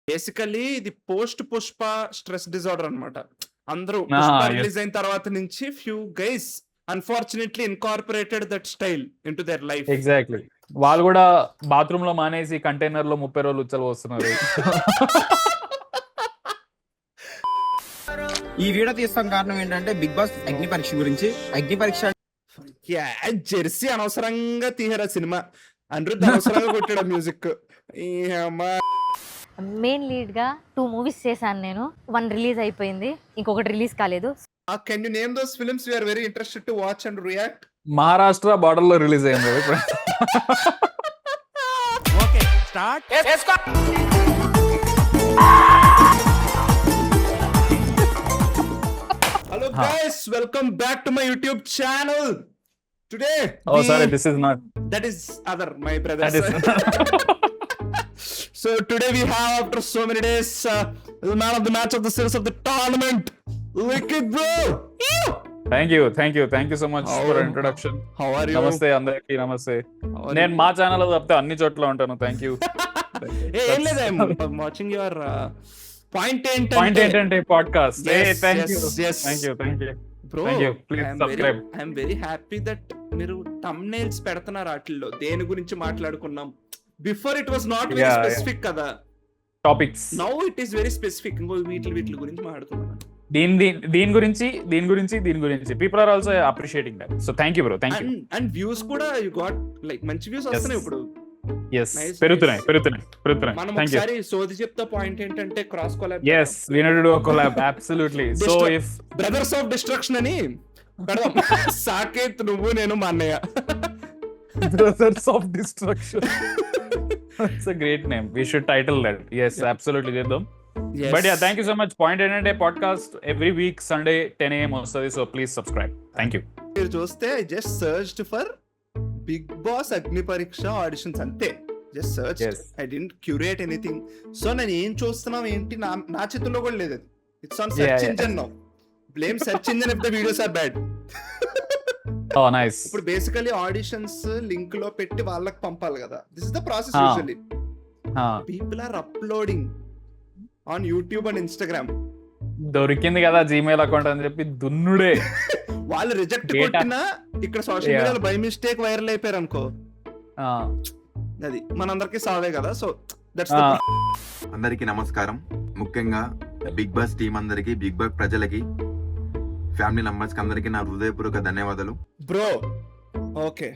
Basically ఇది post Pushpa stress disorder అన్నమాట. అందరూ పుష్ప రిలీజ్ అయిన తర్వాత నుంచి few guys unfortunately incorporated that style into their life. Exactly. వాళ్ళు కూడా బాత్రూమ్ లో మానేసి కంటైనర్ లో 30 రోజులు ఉచ్చలు వస్తున్నారు. ఈ వీడియో తీస్తాం కారణం ఏంటంటే బిగ్ బాస్ అగ్ని పరీక్ష గురించి. అగ్ని పరీక్ష జెర్సీ అనవసరంగా తీయరా సినిమా, అనిరుద్ధ్ అనవసరంగా కొట్టాడు మ్యూజిక్. మెయిన్ లీడ్ గా 2 మూవీస్ చేశాను నేను. 1 రిలీజ్ అయిపోయింది, ఇంకొకటి రిలీజ్ కాలేదు. Can you name those films we are very interested to watch and react? Maharashtra border లో రిలీజ్ అయింది. Okay start. Hello guys, welcome back to my YouTube channel. Today, sorry, this is not. That is other my brother. That is. So today we have, after so many days, the man of the match of the series of the tournament, Wicked Bro. Thank you so much for introduction. How are you? నమస్తే అందరికి, నమస్తే. నేను మా channel లో తప్పితే అన్ని చోట్ల ఉంటాను. Thank you. ఏం లేదు, I'm watching your point ఏంటంటే podcast. Thank you bro. Please subscribe. I'm very happy that మీరు thumbnails పెడుతున్నారు వాటిల్లో దేని గురించి మాట్లాడుకున్నాం. Before it was not very specific కదా topics. Now it is very specific. ఇంకో వీటి గురించి మాట్లాడుకున్నాం. దీని గురించి people are also appreciating that. So thank you bro, thank you. And views కూడా యు గాట్ లైక్ మంచి వ్యూస్ వస్తున్నాయి ఇప్పుడు. yes పెరుగుతున్నాయి. మనం థ్యాంక్ యూ. ఒకసారి సోది చెప్తా. పాయింట్ ఏంటంటే cross collab. yes we need to do a collab. absolutely. so if brothers of destruction అని పెడదాం. సాకేత్, నువ్వు, నేను, మా అన్నయ్య. brothers of destruction. It's a great name. We should title that. Yes, absolutely చేద్దాం. Yes. But yeah, thank you so much. Point ఏంటంటే podcast every week Sunday 10 AM వస్తుంది. So please subscribe. Thank you. మీరు చూస్తే I just searched for Bigg Boss Agni Pariksha auditions, అంతే. Just search. I didn't curate anything. సో నేను ఏం చూస్తున్నాం ఏంటి నా చేతుల్లో కూడా లేదు. It's on search engine now. Blame search engine if the videos are bad. Oh nice. ఇప్పుడు బేసికల్లీ ఆడిషన్స్ లింక్ లో పెట్టి వాళ్ళకి పంపాలి కదా. This is the process usually. People are uploading on YouTube and Instagram. దొరికింది కదా జీమెయిల్ అకౌంట్ అని చెప్పి దున్నుడే. వాళ్ళు రిజెక్ట్ కొట్టినా ఇక్కడ సోషల్ మీడియాలో బై మిస్టేక్ వైరల్ అయిపోయారు అనుకో, అది మనందరికి సావే కదా. So that's the. అందరికీ నమస్కారం. ముఖ్యంగా బిగ్ బాస్ టీం అందరికి, బిగ్ బాస్ ప్రజలకి, ఫ్యామిలీ మెంబర్స్ కి అందరికి నా హృదయపూర్వక ధన్యవాదాలు. Bro okay,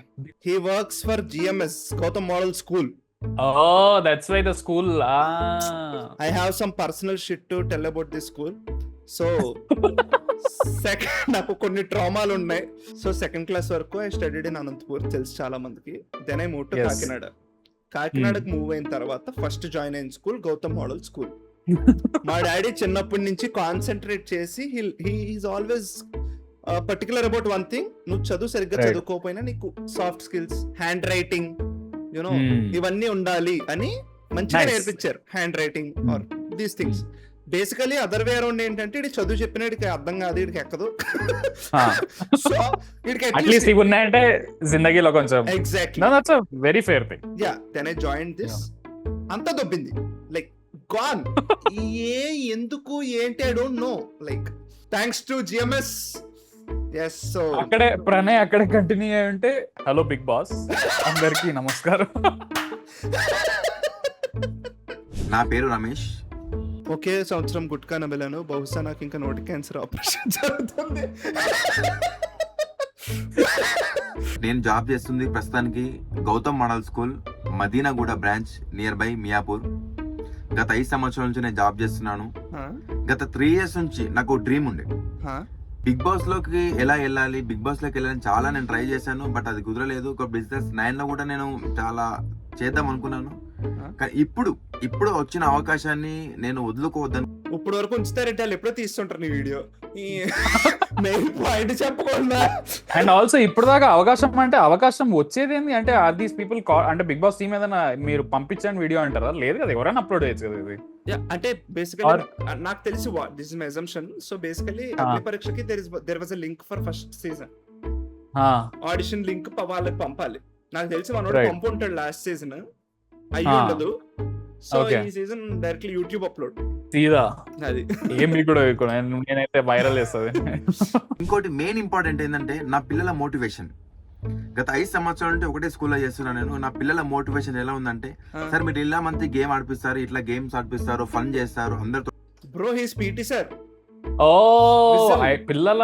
he works for GMS, Gautam model school. Oh, that's why the school. I have some personal shit to tell about this school. So నాకు కొన్ని ట్రామాలు ఉన్నాయి. సో 2nd క్లాస్ వరకు ఐ స్టడీడ్ ఇన్ అనంతపూర్, తెలుసు చాలా మందికి. దెన్ ఐ మూవ్ టు కాకినాడకు move అయిన తర్వాత ఫస్ట్ జాయిన్ అయిన స్కూల్ గౌతమ్ మోడల్ స్కూల్. మా డాడీ చిన్నప్పటి నుంచి కాన్సన్ట్రేట్ చేసి he is always particular about one thing. నువ్వు చదువు సరిగ్గా చదువుకోకపోయినా నీకు soft skills, handwriting, you know ఇవన్నీ ఉండాలి అని మంచిగా నేర్పించారు. Handwriting or these things. Basically other way around ఏంటంటే ఇది చదువు చెప్పిన వీడికి అర్థం కాదు, వీడికి ఎక్కదు. సో వీడికి అట్లీస్ట్ ఇవి ఉన్నాయంటే జిందగీలో కొంచెం. Exactly. No, that's a very fair thing. Yeah, then I joined this. అంతా దొబ్బింది, లైక్ గాన్. ఎందుకు ఏంటి I don't know. Like thanks to GMS. yes, so అక్కడే ప్రణయ్ అక్కడే కంటిన్యూ అయ్యి ఉంటే. హలో బిగ్ బాస్ అందరికీ నమస్కారం. నా పేరు రమేష్. ఒకే సంవత్సరం గుట్కా నమిలాను. బహుశా నాకు ఇంకా నోటి క్యాన్సర్ ఆపరేషన్ జరుగుతుంది. నేను జాబ్ చేస్తుంది ప్రస్తుతానికి Gautam model school, Madinaguda branch, near by Miyapur. గత 5 సంవత్సరాల నుంచి నేను జాబ్ చేస్తున్నాను. గత 3 years నుంచి నాకు డ్రీమ్ ఉండే బిగ్ బాస్ లోకి ఎలా వెళ్ళాలి, బిగ్ బాస్ లోకి వెళ్ళాలని చాలా నేను ట్రై చేశాను. బట్ అది కుదరలేదు. ఒక బిజినెస్ 9 లో కూడా నేను చాలా చేద్దాం అనుకున్నాను. కానీ ఇప్పుడు వచ్చిన అవకాశాన్ని నేను వదులుకోవద్దని. ఇప్పుడు వరకు ఉంచుతారంటే వాళ్ళు ఎప్పుడో తీస్తుంటారు నీ వీడియో, మెయిన్ పాయింట్ చెప్పకుండా. అండ్ ఆల్సో ఇప్పుడు దాకా అవకాశం వచ్చేది ఏంటి అంటే, ఆర్ దీస్ పీపుల్ అంటే బిగ్ బాస్ టీమ్ ఏదైనా మీరు పంపించండి వీడియో అంటారా? లేదు కదా, ఎవరైనా అప్లోడ్ చేయొచ్చు కదా ఇది. అంటే బేసికల్లీ నాకు తెలిసి this is my assumption. So basically అగ్ని పరీక్షకి there was a link for first season. Audition link వాళ్ళకి పంపాలి. నాకు తెలిసి మనోడు పంపుంటాడు లాస్ట్ సీజన్, అయ్యి ఉండదు. So Okay. ఈ సీజన్ డైరెక్ట్లీ యూట్యూబ్ అప్లోడ్ సీదా అది. ఏం మీకు కూడా నేనైతే వైరల్ చేస్తుంది. ఇంకోటి మెయిన్ ఇంపార్టెంట్ ఏంటంటే నా పిల్లల మోటివేషన్. గత 5 సంవత్సరాల నుండి ఒకటే స్కూల్లో చేస్తున్నా నేను. నా పిల్లల మోటివేషన్ ఎలా ఉందంటే, సార్ మీరు ఇలా మంచి గేమ్ ఆడిపిస్తారు, ఇట్లా గేమ్స్ ఆడిపిస్తారు, ఫన్ చేస్తారు అందరితో. Bro he's PT sir. Oh Whistle. పిల్లల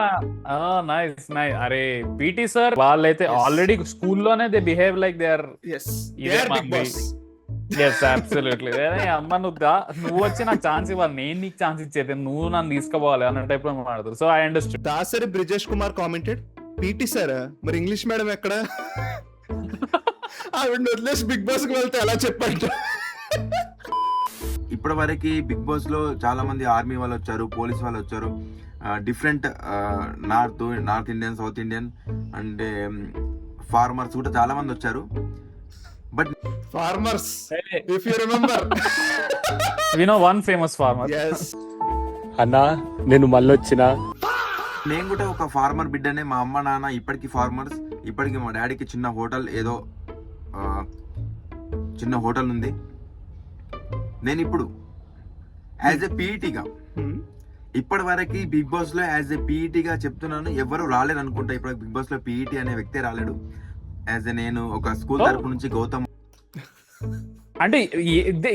నైస్ నైస్. అరే పీటీ సార్ వాళ్ళైతే Yes. ఆల్రెడీ స్కూల్లోనే they behave like they are. Yes ఇదే దే ఆర్ బిగ్ మంది. బాస్. Yes absolutely. అమ్మ నువ్వు వచ్చి నాకు ఛాన్స్ ఇవ్వాలి, నేను నీకు ఛాన్స్ ఇచ్చేది, నువ్వు నన్ను తీసుకోవాలి అన్న టైప్ లో మాట్లాడతారు. So I understand. Dasari Brijesh Kumar commented, PT sir మరి ఇంగ్లీష్ మేడం ఎక్కడ? ఆవిడ వదిలేసి బిగ్ బాస్ కి వెళ్తే ఎలా చెప్పంట. ఇప్పటి వరకు బిగ్ బాస్ లో చాలా మంది ఆర్మీ వాళ్ళు వచ్చారు, పోలీస్ వాళ్ళు వచ్చారు, different north Indian, south Indian అంటే ఫార్మర్స్ కూడా చాలా మంది వచ్చారు. But farmers if you remember. We know one famous farmer. yes అన్నా నేను మళ్ళొచ్చినా. నేను కూడా ఒక ఫార్మర్ బిడ్డనే. మా అమ్మ నాన్న ఇప్పటికీ ఫార్మర్స్. ఇప్పటికి మా డాడీకి చిన్న హోటల్ చిన్న హోటల్ ఉంది. నేను ఇప్పుడు యాజ్ ఎ పీఈటీగా ఇప్పటి వరకు బిగ్ బాస్ లో యాజ్ ఎ పీఈటీగా చెప్తున్నాను. ఎవరు రాలేరు అనుకుంటా ఇప్పుడు బిగ్ బాస్ లో పీఈటీ అనే వ్యక్తే రాలేడు. యాజ్ ఎ నేను ఒక స్కూల్ తరపు నుంచి గౌతమ్ అంటే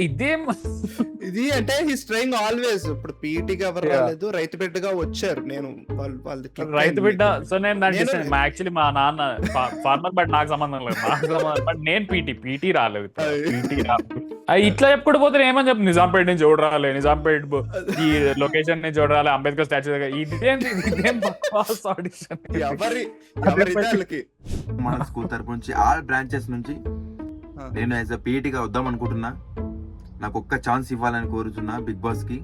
ఇదేం ఇది అంటే హిస్ ట్రైయింగ్ ఆల్వేస్. ఇప్పుడు పీఈటీగా ఎవరు రాలేదు, రైతు బిడ్డగా వచ్చారు. నేను వాళ్ళది రైతు బిడ్డ. సో నేను యాక్చువల్లీ మా నాన్న ఫార్మర్, బట్ నాకు సంబంధం లేదు. బట్ నేను పీటీ రాలేదు. ఇట్లా చెప్పుకుంటూ పోతే ఏమని చెప్పు, నిజాంపేట నుంచి చూడరాలే, నిజాంపేట ఈ లొకేషన్ ని చూడరాలే, అంబేద్కర్ స్టాచ్యూ దగ్గర. ఇదేం ఆడిషన్ ఎవరి మన స్కూల్ తరపు నుంచి ఆల్ బ్రాంచెస్ నుంచి నేను యాజ్ అ పీఈటీగా వద్దాం అనుకుంటున్నా. నాకు ఒక్క ఛాన్స్ ఇవ్వాలని కోరుతున్నా బిగ్ బాస్ కి.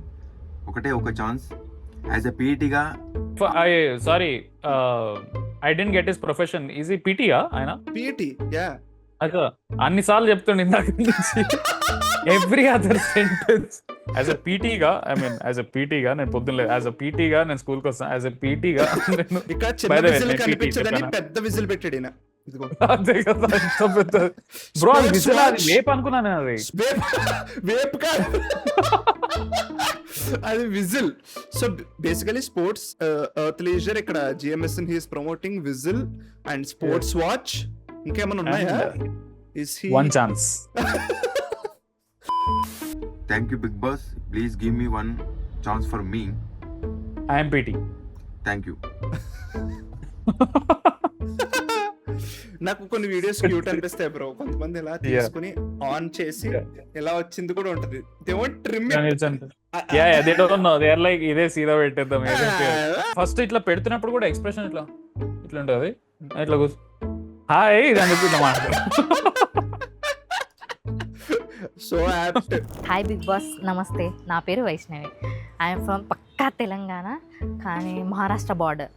ఒకటే ఒక ఛాన్స్ యాజ్ అ పీఈటీగా. Sorry I didn't get his profession. Is ఈ పీటీయా ఆయన? PET yeah. అదే అన్నిసార్లు చెప్తుండే ఇందాక నుంచి every other sentence. As a పీటీగా ఐ మీన్ యాజ్ అ పీటీగా నేను పొద్దున్న యాజ్ అ పీటీగా నేను స్కూల్ కి వస్తాను. యాజ్ అ పీటీగా నేను ఇక్కడ చిన్న విజిల్ కనిపించదని పెద్ద విజిల్ పెట్టాడు ఈయన. అదే కదా ఇంత పెద్ద. బ్రో అది విజిల్, అది వేప్ అనుకున్నాను. అది వేప్ కాదు, అది whistle. So basically sports earth leisure ఇక్కడ GMS he's promoting whistle and sports watch. ఇంకేమైనా ఉన్నాయా? One chance. Thank you big boss. Please give me one chance for me. I'm PT. Thank you. నాకు కొన్ని videos cute అనిపిస్తాయి bro. కొంతమంది ఇలా తీసుకుని on చేసి ఎలా వచ్చింది కూడా ఉంటది. They want trim they don't know, they are like ఇదే సీదా పెట్టేద్దాం. ఫస్ట్ ఇట్లా పెడుతున్నప్పుడు కూడా ఎక్స్ప్రెషన్ ఇట్లా ఉంటది. ఇట్లా కూర్చో హాయ్ ఇది అని చెప్పి ఇట్లా మాట్లాడు. So apt. Hi Bigg Boss, నమస్తే. నా పేరు వైష్ణవి. ఐఎమ్ ఫ్రమ్ పక్కా తెలంగాణ, కానీ మహారాష్ట్ర బార్డర్.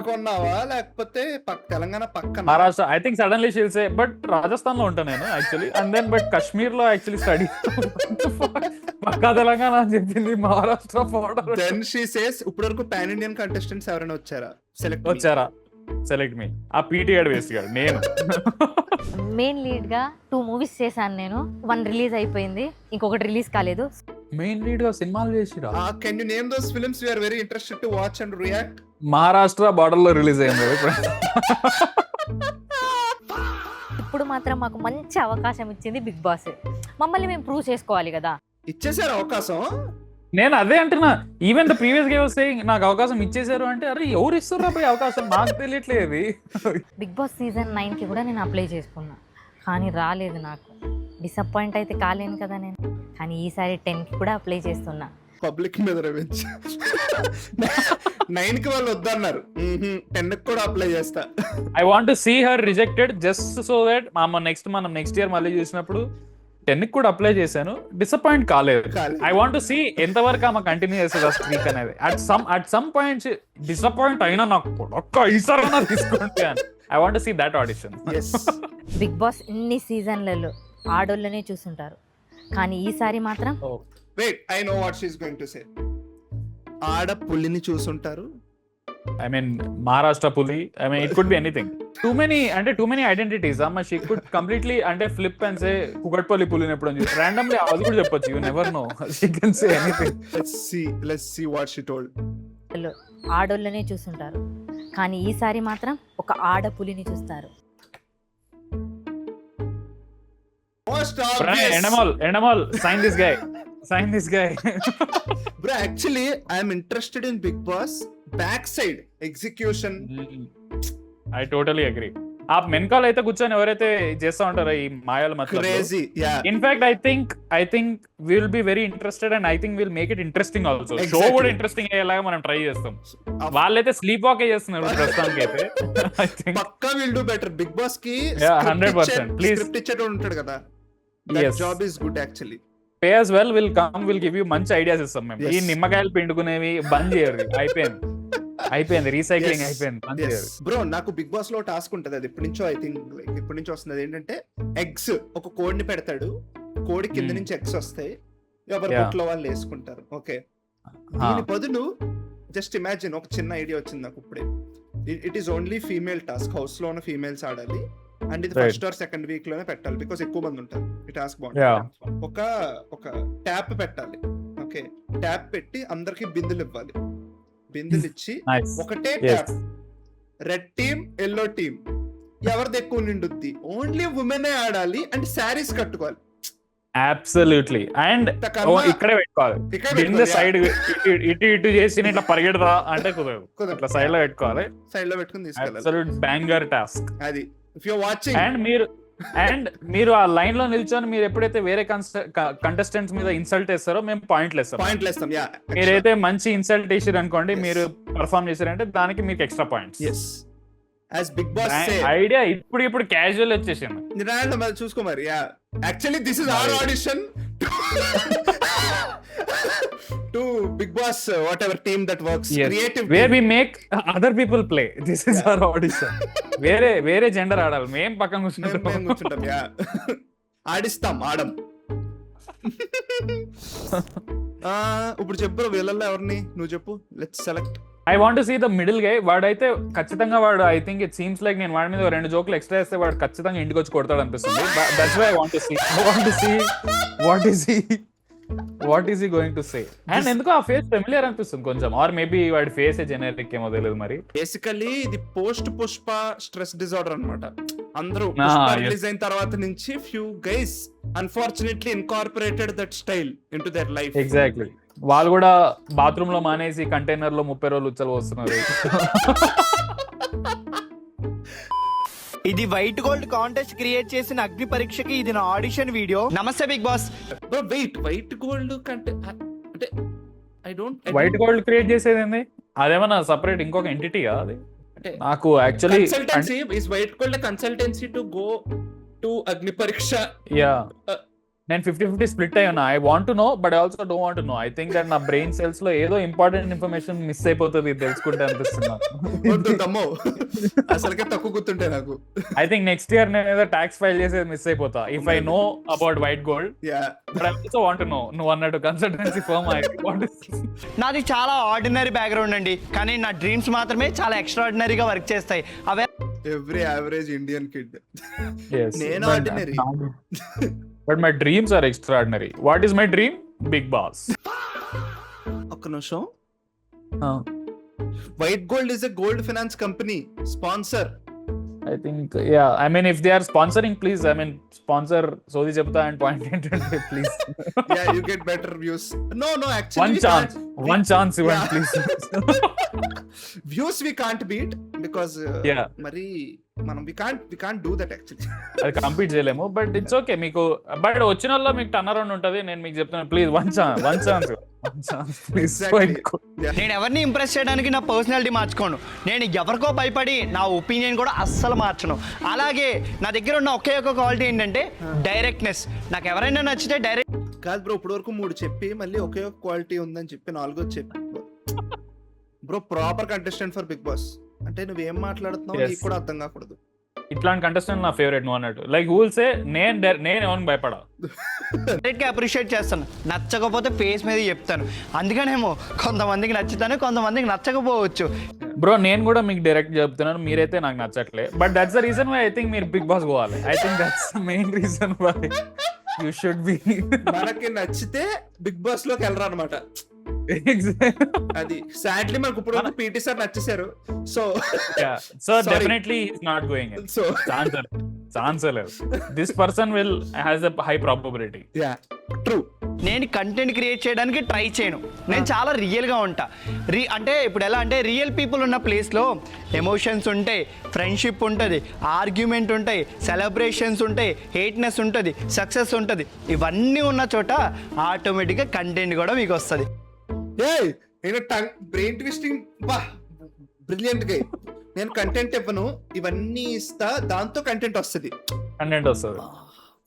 కొన్నావా లేకపోతే తెలంగాణ పక్కన? Maharashtra I think suddenly she'll say, but Rajasthan లో ఉంటాను నేను actually. And then but Kashmir లో యాక్చువల్లీ స్టడీ. పక్కా తెలంగాణ అని చెప్పింది, Maharashtra border. Then she says ఇప్పటి వరకు పాన్ ఇండియన్ కంటెస్టెంట్స్ ఎవరైనా వచ్చారా? Select me. ఆ పీటీ గాడు వేస్ట్ గాడు. నేను మెయిన్ లీడ్ గా 2 మూవీస్ చేశాను నేను. 1 రిలీజ్ అయిపోయింది, ఇంకొకటి రిలీజ్ కాలేదు. మెయిన్ లీడ్ గా సినిమాలు చేసిరా? Can you name those films we are very interested to watch and react? Maharashtra border లో రిలీజ్ అయింది. ఇప్పుడు మాత్రం మాకు మంచి అవకాశం ఇచ్చింది బిగ్ బాస్. మమ్మల్ని మేము ప్రూవ్ చేసుకోవాలి కదా. ఇచ్చేసారు అవకాశం. నేను అదే అంటున్నా. Even the previous game saying నాకు అవకాశం ఇచ్చేసారు అంటే, అరే ఎవరు ఇస్తుర్రా పోయి అవకాశం, నాకు తెలియట్లేదు. బిగ్ బాస్ సీజన్ 9 కి కూడా నేను అప్లై చేసుకున్నా, కానీ రాలేదు నాకు. డిసప్పాయింట్ అయితే కాలేను కదా నేను. కానీ ఈసారి 10 కి కూడా అప్లై చేస్తున్నా. పబ్లిక్ మీద రివెంజ్. 9 కి వాళ్ళు వద్దన్నారు, 10 కి కూడా అప్లై చేస్తా. I want to see her rejected just so that మనం నెక్స్ట్ ఇయర్ మళ్ళీ చూసినప్పుడు 10 కి కూడా అప్లై చేశాను, డిసప్పాయింట్ కాలేదు. ఐ వాంట్ టు సీ ఎంతవరకు ఆమె కంటిన్యూ చేస్తుంది ఆ స్ట్రీక్ అనేది. అట్ సమ్ పాయింట్ డిసప్పాయింట్ అయినా నాకు ఒక్క ఈసారైనా తీసుకోండి అని. I want to see that audition. Bigg Boss ఇన్ని సీజన్లలో ఆడోళ్ళనే చూసుంటారు, కానీ ఈసారి మాత్రం wait, I know what she is going to say. ఆడ పులిని చూసుంటారు. ఐ మీన్ మహారాష్ట్ర పులి. I mean it could be anything. Too many identities అమ్మ షీ కుడ్ కంప్లీట్లీ అంటే ఫ్లిప్ అండ్ సే కుకట్పల్లి పులిని ఎప్పుడు ర్యాండమ్లీ అది కూడా చెప్పొచ్చు, you never know, she can say anything. let's see what she told. ఆడోళ్ళనే చూస్తుంటారు, కానీ ఈసారి మాత్రం ఒక ఆడపులిని చూస్తారు. Most obvious. Endemol, sign this guy. Bro, actually I am interested in Big Boss backside execution. I totally agree. ఆ మెన్కాల్ అయితే కూర్చొని ఎవరైతే చేస్తా ఉంటారో ఈ మాయాల మధ్య, Crazy, yeah. In fact I think will be very interested and I think will make it interesting also. Show Exactly. కూడా interesting అయ్యేలాగా మనం ట్రై చేస్తాం. వాళ్ళైతే స్లీప్ వాక్ చేస్తున్నారు ప్రస్తుతానికి అయితే. ఐ థింక్ పక్కా will do better. Big Boss కి Yeah, 100%. Please. script ఇచ్చేటోడు ఉంటాడు కదా. That Yes. job is good actually. pay as well will give you మంచి ఐడియాస్ ఇస్తాం మేము. ఈ Yes. నిమ్మకాయలు పిండుకునేవి బంద్ చేయరు, అయిపోయింది రీసైక్లింగ్, అయిపోయింది, బంద్ చేయరు. బ్రో నాకు బిగ్ బాస్ లో టాస్క్ ఉంటది, అది ఇప్పటి నుంచో ఐ థింక్ ఇప్పటి నుంచి వస్తుంది. ఏంటంటే ఎగ్స్ ఒక కోడిని పెడతాడు, కోడి కింద నుంచి ఎగ్స్ వస్తాయి, ఎవరి Yeah. బొట్లో వాళ్ళు వేసుకుంటారు. ఓకే, దీని బదులు జస్ట్ ఇమాజిన్, ఒక చిన్న ఐడియా వచ్చింది నాకు ఇప్పుడే. It is only female task, house లో ఉన్న ఫీమేల్స్ ఆడాలి, అండ్ ఇది Right. First or second week లోనే పెట్టాలి, బికాస్ ఎక్కువ మంది ఉంటారు. ఈ టాస్క్ Yeah. బాగుంటుంది. ఒక ట్యాప్ పెట్టాలి. ఓకే, ట్యాప్ పెట్టి అందరికి బిందులు ఇవ్వాలి. బిందులు ఇచ్చి Nice. ఒకటే Yes. Tap, red team yellow team, ఎవరిది ఎక్కువ నిండుద్ది, ఓన్లీ ఉమెన్ ఆడాలి, అండ్ శారీస్ కట్టుకోవాలి. అబ్సల్యూట్లీ. అండ్ ఇంతకన్నా ఇక్కడే పెట్టుకోవాలి, ఇక్కడ కింద సైడ్ ఇటు చేసి ఇట్లా పరిగెడదా అంటే కుదరదు, కుదరదు. ఇట్లా సైడ్ లో పెట్టుకోవాలి. సైడ్ లో పెట్టుకుని తీసుకెళ్ళాలి. Absolute banger task. అది ఇఫ్ యు వాచింగ్. అండ్ మీరు ఆ లైన్ లో నిల్చొని మీరు ఎప్పుడైతే వేరే కంటెస్టెంట్స్ మీద ఇన్సల్ట్ చేస్తారో మేము పాయింట్లు వేస్తాం. పాయింట్లు వేస్తాం. యా, మీరైతే మంచి ఇన్సల్ట్ చేసారు అనుకోండి, Yes. మీరు పర్ఫార్మ్ చేశారంటే దానికి మీకు extra points. yes, as big boss say. Idea ఇప్పుడు క్యాజువల్ వచ్చేసింది. నిరాళ మరి చూసుకో మరి. Yeah, actually this is our audition to Big Boss, whatever team that works. Yes. Creative Where team. we make other people play. This is our audition. వేరే gender ఆడాలి, మేం పక్కన మేము కూర్చుంటాం. కూర్చుంటాం. యా, ఆడిస్తాం, ఆడం. ఇప్పుడు చెప్పు వీళ్ళల్లో ఎవరిని నువ్వు చెప్పు. Let's select. I want to see the middle guy. వాడైతే ఖచ్చితంగా వాడు, I think it seems like నేను వాడి మీద 2 జోకులు ఎక్స్ట్రా వేస్తే వాడు ఖచ్చితంగా ఇంటికి వచ్చి కొడతాడు అనిపిస్తుంది. That's why I want to see what is he going to say. And ఎందుకో ఆ ఫేస్ ఫెమిలియర్ అనిపిస్తుంది కొంచెం, ఆర్ మేబీ వాడి ఫేస్ జెనరిక్ ఏమో తెలియదు మరి. బేసికలీ ఇది పోస్ట్ పుష్ప స్ట్రెస్ డిజార్డర్ అన్నమాట. అందరూ yes. రిలీజ్ అయిన తర్వాత నుంచి few guys unfortunately incorporated that style into their life. Exactly. వాళ్ళు కూడా బాత్రూమ్ లో మానేసి కంటైనర్ లో 30 రోజులు ఉచ్చలు వస్తున్నారు. ఇది వైట్ గోల్డ్ కాంటెస్ట్ క్రియేట్ చేసిన అగ్ని పరీక్షకి ఇది నా ఆడిషన్ వీడియో. నమస్తే బిగ్ బాస్. వైట్ గోల్డ్ కంటే అంటే I don't white gold create చేసేది ఏంది? అదేమన్నా సపరేట్ ఇంకొక ఎంటిటీయా అది? అంటే నాకు actually consultancy is white gold consultancy to go to అగ్ని పరీక్ష. యా, నేను 50-50 స్ప్లిట్ అయ్యి ఉన్నా. I want to know but I also don't want to know. I think that నా బ్రెయిన్ సెల్స్ లో ఏదో ఇంపార్టెంట్ ఇన్ఫర్మేషన్ మిస్ అయిపోతుంది తెలుసుకుంటే అనిపిస్తున్నా. తమ్మో అసలుకే తక్కువ గుర్తుంటే నాకు. ఐ థింక్ నెక్స్ట్ ఇయర్ నేను ఏదో ట్యాక్స్ ఫైల్ చేసేది మిస్ అయిపోతా if I know about white gold. But I also want to know. నువ్వు అన్నట్టు కన్సల్టెన్సీ ఫర్మ్ నాది చాలా ఆర్డినరీ బ్యాక్గ్రౌండ్ అండి, కానీ నా డ్రీమ్స్ మాత్రమే చాలా ఎక్స్ట్రాడినరీగా వర్క్ చేస్తాయి. అవే ఎవ్రీ యావరేజ్ ఇండియన్ కిడ్. నేను ordinary but my dreams are extraordinary. What is my dream? Bigg Boss. ఒక్క నిమిషం. White gold is a gold finance company sponsor. I think, yeah, I mean if they are sponsoring, please, I mean sponsor Sodhi Chepta and point ఏంటంటే please. Yeah, you get better views. No, actually one chance even, please. Views we can't beat because Yeah. మరి మనం we can't do that actually. అది compete చేయలేము, but it's okay. మీకు but వచ్చిన వాళ్ళలో మీకు turn around ఉంటది. నేను మీకు చెప్తాను, ప్లీజ్ వన్ ఛాన్స్ ప్లీజ్. నేను ఎవరిని ఇంప్రెస్ చేయడానికి నా పర్సనాలిటీ మార్చుకోను. నేను ఎవరికో భయపడి నా ఒపీనియన్ కూడా అస్సలు మార్చను. అలాగే నా దగ్గర ఉన్న ఒకే ఒక క్వాలిటీ ఏంటంటే డైరెక్ట్నెస్. నాకు ఎవరైనా నచ్చితే డైరెక్ట్. కాదు బ్రో, ఇప్పుడు వరకు 3 చెప్పి మళ్ళీ ఒకే ఒక క్వాలిటీ ఉందని చెప్పి 4వ చెప్పి bro proper contestant for Bigg Boss అంటే నువ్వేం మాట్లాడుతున్నావు Yes. నీకు కూడా అర్థం కాకూడదు. ఇట్లాంటి కంటెస్టెంట్ నా ఫేవరెట్ నువ్వు అన్నట్టు. లైక్ హూల్సే నేను ఎవరికి భయపడా. డైరెక్ట్గా అప్రిషియేట్ చేస్తాను, నచ్చకపోతే ఫేస్ మీద చెప్తాను. అందుకనేమో కొంతమందికి నచ్చుతాను, కొంతమందికి నచ్చకపోవచ్చు. బ్రో నేను కూడా మీకు డైరెక్ట్ చెప్తున్నాను, మీరైతే నాకు నచ్చట్లే. But that's the reason why I think మీరు బిగ్ బాస్ పోవాలి. I think that's main reason why you should be. మనకి నచ్చితే బిగ్ బాస్ లోకి వెళ్ళరా అనమాట. అది సాడ్లీ మనకు ఇప్పుడు పీటీ సార్ నచ్చేసారు. So definitely is not going. So chance లేదు. This person will has a high probability. True. నేను కంటెంట్ క్రియేట్ చేయడానికి ట్రై చేయను, నేను చాలా రియల్గా ఉంటా. అంటే ఇప్పుడు ఎలా అంటే రియల్ పీపుల్ ఉన్న ప్లేస్లో ఎమోషన్స్ ఉంటాయి, ఫ్రెండ్షిప్ ఉంటుంది, ఆర్గ్యుమెంట్ ఉంటాయి, సెలబ్రేషన్స్ ఉంటాయి, హేట్నెస్ ఉంటుంది, సక్సెస్ ఉంటుంది. ఇవన్నీ ఉన్న చోట ఆటోమేటిక్గా కంటెంట్ కూడా మీకు వస్తుంది. నేను బ్రెయిన్ ట్విస్టింగ్ బ్రిలియంట్ గా నేను కంటెంట్ ఇవ్వను, ఇవన్నీ ఇస్తా, దాంతో కంటెంట్ వస్తుంది.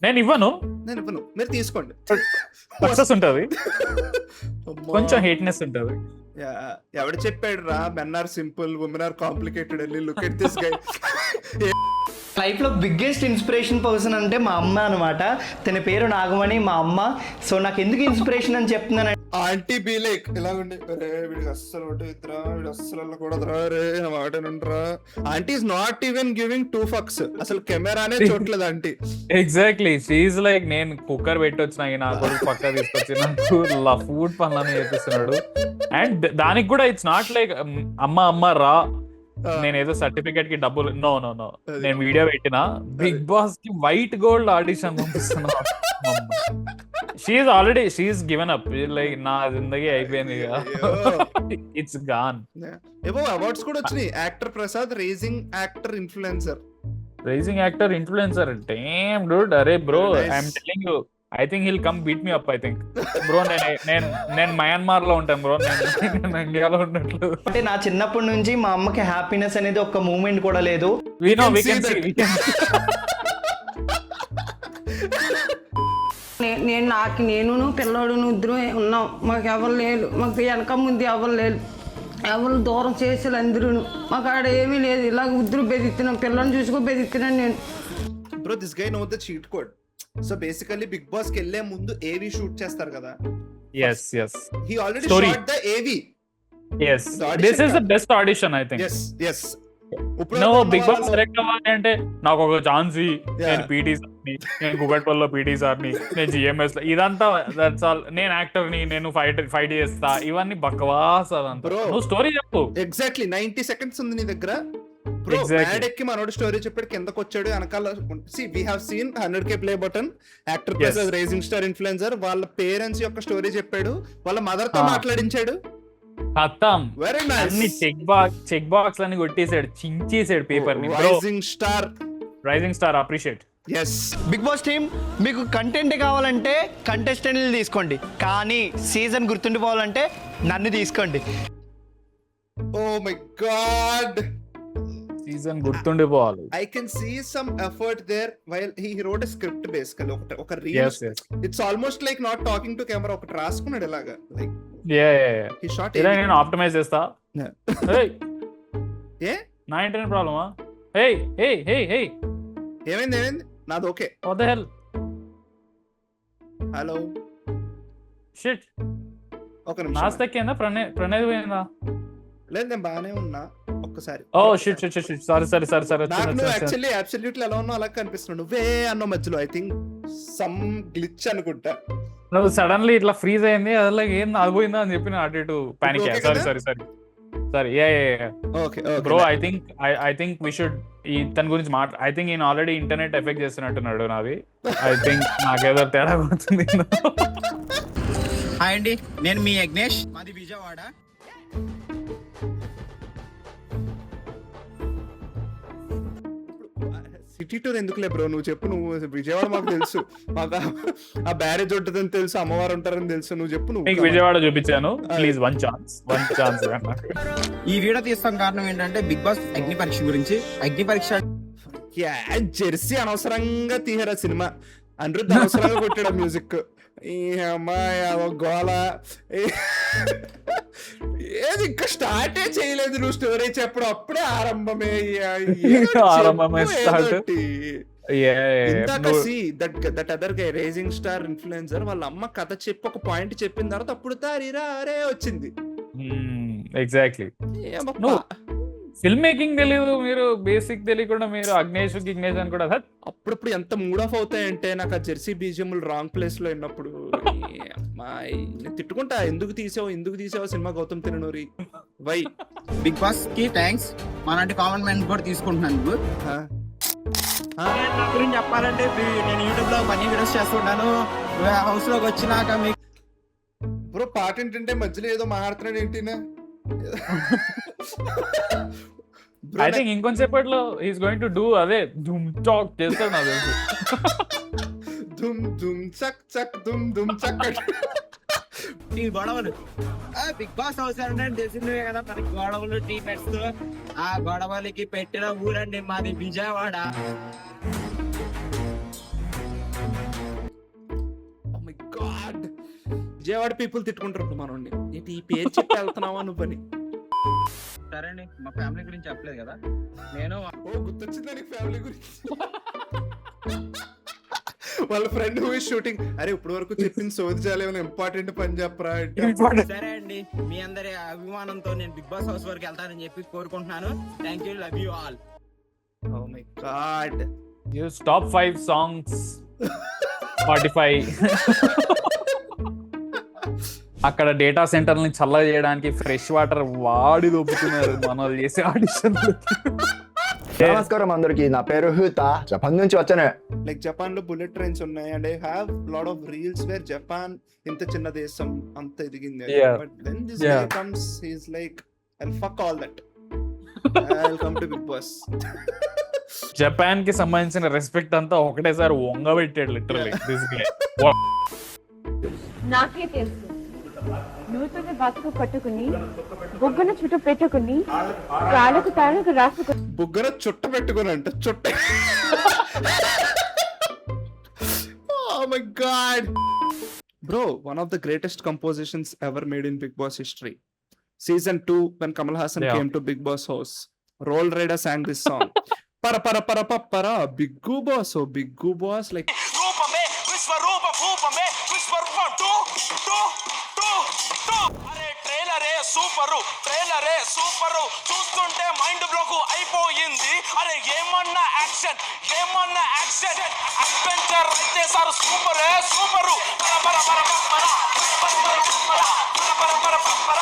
నేను ఇవ్వను, మీరు తీసుకోండి. సక్సెస్ ఉంటది, కొంచెం హేట్నెస్ ఉంటది. ఎవడు చెప్పాడు రా men are simple women are complicated అని? Look at this guy. లైఫ్లో బిగ్గెస్ట్ ఇన్స్పిరేషన్ పర్సన్ అంటే మా అమ్మ అనమాట. తన పేరు నాగమణి, మా అమ్మ. సో నాకు ఎందుకు ఇన్స్పిరేషన్ అని చెప్తున్నాను, ఆంటీ బీ లైక్ ఇలా ఉండి వీడికి అస్సలు ఇద్దరా, వీడు అస్సలు వెళ్ళకూడదురా, రే వాడనుండ్రా. Aunty is not even giving 2 fucks. అసలు కెమెరానే చూడలేదు ఆంటీ. ఎగ్జాక్ట్లీ, షీఈ్ లైక్ నేను కుక్కర్ పెట్టి వచ్చిన నా కొడుకు పక్క తీసుకొచ్చి నాకు ఫుడ్ పనులని చేపిస్తున్నాడు. అండ్ దానికి కూడా ఇట్స్ నాట్ లైక్ అమ్మ రా నేను ఏదో సర్టిఫికేట్ కి డబ్బులు. నో నేను వీడియో పెట్టిన బిగ్ బాస్ కి వైట్ గోల్డ్ ఆడిషన్ పంపిస్తున్నా. She's given up. లైక్ నా జిందగీ అయిపోయింది, ఇట్స్ గాన్. ఏవో అవార్డ్స్ కూడా వచ్చినాయి. Actor Prasad rising actor influencer. Damn dude. అరే bro, I'm telling you, I think he'll come beat me up. I think bro నేను మయన్మార్ లో ఉంటాను బ్రో, నేను ఇండియాలో ఉన్నట్లు. అంటే నా చిన్నప్పటి నుంచి మా అమ్మకి హ్యాపీనెస్ అనేది ఒక మూమెంట్ కూడా లేదు. నేను పిల్లోడును ఇద్దరు ఉన్నాం. మాకు ఎవరు లేరు, మాకు వెనక ముందు ఎవరు లేరు, ఎవరు దూరం చేసేది అందరూ. మాకు ఆడ ఏమీ లేదు, ఇలాగ ఇద్దరు బెదిస్తున్నాం, పిల్లల్ని చూసుకో బెదిస్తున్నాను నేను. Bro this guy know the cheat code. So basically Bigg boss కి వెళ్లే ముందు ఏవి షూట్ చేస్తారు కదా. yes he already Story. shot the AV. yes this is the best audition I think. yes no Bigg Boss select అవ్వాలి అంటే నాకు ఒక ఛాన్స్, నేను పీటీ సార్ని, నేను కుకట్పల్లిలో పీటీ సార్ని, నేను జిఎంఎస్ ఇదంతా దట్స్ ఆల్. నేను యాక్టర్ ని, నేను ఫైట్ చేస్తా, ఇవన్నీ బక్వాస్. అదంతా నువ్వు స్టోరీ చెప్పు. ఎగ్జాక్ట్లీ 90 seconds ఉంది నీ దగ్గర. బ్రో మ్యాడెక్కి మనోడు స్టోరీ చెప్పాడు, కిందకు వచ్చాడు, వెనకాల we have seen 100K play button. Actor plus rising star influencer వాళ్ళ పేరెంట్స్ యొక్క స్టోరీ చెప్పాడు, వాళ్ళ మదర్ తో మాట్లాడించాడు. ఖతం. Very nice. అన్ని చెక్ బాక్స్ అన్ని కొట్టేసాడు, చించేసాడు పేపర్ ని. Rising star appreciate. yes Bigg Boss team, మీకు కంటెంట్ కావాలంటే కంటెస్టెంట్ని తీసుకోండి, కానీ సీజన్ గుర్తుండిపోవాలంటే నన్ను తీసుకోండి. oh my god, సీజన్ గుర్తుండిపోవాలి. I can see some effort there while he wrote a script basically. ఒక reel, it's almost like not talking to camera. ఒకటి రాసుకున్నాడు ఇలాగా, like he shot it. నేను ఆప్టిమైజ్ చేస్తా. నా ఇంటర్నెట్ ప్రాబ్లమా? ఏమైంది నాది okay. What the hell? Hello shit. ఒక నిమిషం. నాస్తేకేందా? ప్రణయ్ పోయిందా? లేదు నేను బాగానే ఉన్నా. ఒక్కసారి ఓ షిట్ సారీ. నాకు నువ్వు యాక్చువల్లీ అబ్సల్యూట్లీ ఎలా ఉన్నావు అలా కనిపిస్తున్నావు. నువ్వే అన్న మధ్యలో ఐ థింక్ సమ్ గ్లిచ్ అనుకుంటా. నువ్వు సడన్లీ ఇట్లా ఫ్రీజ్ అయింది, అలా ఏం ఆగిపోయిందా అని చెప్పి అటు ఇటు panic. Sorry. Okay bro, I think we should తన గురించి ఐ థింక్ ఈయన ఆల్రెడీ ఇంటర్నెట్ ఎఫెక్ట్ చేస్తున్నట్టున్నాడు నాది. ఐ థింక్ నాకేదో తేడా అవుతుంది. హాయ్ అండి, నేను మీ యజ్ఞేష్, మాది విజయవాడ. సిటీ టూర్ ఎందుకులే బ్రో, నువ్వు చెప్పు. నువ్వు విజయవాడ మాకు తెలుసు, మాకు ఆ బ్యారేజ్ ఉంటుందని తెలుసు, అమ్మవారు ఉంటారని తెలుసు. నువ్వు చెప్పు. నువ్వు విజయవాడ చూపించాను, ప్లీజ్ వన్ ఛాన్స్. ఈ వీడియో తీస్తాం కారణం ఏంటంటే బిగ్ బాస్ అగ్ని పరీక్ష గురించి. అగ్ని పరీక్ష జెర్సీ అనవసరంగా తీయరా సినిమా. అనిరుద్ధ్ అనవసరంగా కొట్టాడు మ్యూజిక్. ఈ అమ్మాయి గోళ ఏది ఇంకా స్టార్టే చేయలేదు నువ్వు స్టోరీ చెప్పడం, అప్పుడే ఆరంభమే. ఆరంభమే start. ఇందాక that other guy rising star influencer వాళ్ళ అమ్మ కథ చెప్పి ఒక పాయింట్ చెప్పిన తర్వాత అప్పుడు తారీరా అరే వచ్చింది. ఎగ్జాక్ట్లీ. ఫిల్మ్ మేకింగ్ తెలియదు, మీరు బేసిక్ తెలియకుండా మీరు అగ్నేష్ గిగ్నేష్ అని కూడా అప్పుడప్పుడు ఎంత మూడ్ ఆఫ్ అవుతాయంటే నాకు ఆ జెర్సీ బీజియములు రాంగ్ ప్లేస్ లో ఉన్నప్పుడు నేను తిట్టుకుంటా, ఎందుకు తీసావు సినిమా Gautam Thirunuri why. Big boss కి థ్యాంక్స్, అలాంటి కామన్ మ్యాన్ కూడా తీసుకుంటున్నాను. నా గురించి చెప్పాలంటే నేను యూట్యూబ్ లో ఫన్నీ వీడియోస్ చేస్తుంటాను. హౌస్ లోకి వచ్చినాక మీకు బ్రో పాట ఏంటంటే మధ్యలో ఏదో మాట్లాడుతున్నాడు ఏంటినా. ఐ థింక్ ఇంకొంచెంసేపట్లో ఈస్ గోయింగ్ టు డూ అదే ధూమ్ టాక్ చేస్తాడు నాకు తెలుసు. ధుమ్ ధుమ్ చక్ చక్ ధుమ్ ధుమ్ చక్. ఈ గొడవలు బిగ్ బాస్ హౌస్ అంటే తెలిసిందే కదా మనకి, గొడవలు టీ పెట్స్. ఆ గొడవలకి పెట్టిన ఊరండి మాది Vijayawada. Oh my God. Vijayawada people తిట్టుకుంటారు మనోడిని, ఏంటి ఈ పేరు చెప్పి వెళ్తున్నావా నువ్వని. సరే అండి, మా ఫ్యామిలీ గురించి చెప్పలేదు కదా నేను. గుర్తొచ్చిందా నీకు ఫ్యామిలీ గురించి? వాళ్ళ ఫ్రెండ్ హూ ఇస్ షూటింగ్, అరే ఇప్పుడు వరకు చెప్పింది సోదిజాలు ఏమైనా ఇంపార్టెంట్ పని చెప్పరా. సరే అండి, మీ అందరి అభిమానంతో నేను బిగ్ బాస్ హౌస్ వరకు వెళ్తానని చెప్పి కోరుకుంటున్నాను. Thank you, love you all. Oh my God. Use top 5 songs Spotify. అక్కడ డేటా సెంటర్ని చల్ల చేయడానికి ఫ్రెష్ వాటర్ వాడి దొబ్బుతున్నారు మన వాళ్ళు చేసే ఆడిషన్. నమస్కారం అందరికి, నా పేరు హూతా, జపాన్ నుంచి వచ్చాను. లైక్ జపాన్ లో బుల్లెట్ ట్రైన్స్ ఉన్నాయి and I have lot of reels where Japan ఇంత చిన్న దేశం అంత ఎదిగింది. But then this day comes he is like I'll fuck all that, I'll come to Bigg Boss. Japan కి సంబంధించిన రెస్పెక్ట్ అంతా ఒకటేసారి వంగబెట్టాడు లిటరల్లీ దిస్ గే. నాకే తెలుసు, నూతన బతుకు కట్టుకుని బొగ్గన చుట్టు పెట్టుకుని కాళ్ళకు తాళ్ళకు రాసుకుని బుగ్గన చుట్ట పెట్టుకుని అంట చుట్ట. Oh my God. Bro, one of the greatest compositions ever made in Big Boss history. Season 2, when Kamal Haasan came to Big Boss house, Roll Raider sang this song. Para para para para para Biggu Boss, oh Biggu Boss, like రూపమే విశ్వరూప భూపమే విశ్వరూపం to to to to. అరే ట్రైలరే super చూస్తుంటే mind block అయిపోయింది. అరే ఏమన్నా action adventure అయితే sir super. పర పర పర పర పర పర పర పర పర పర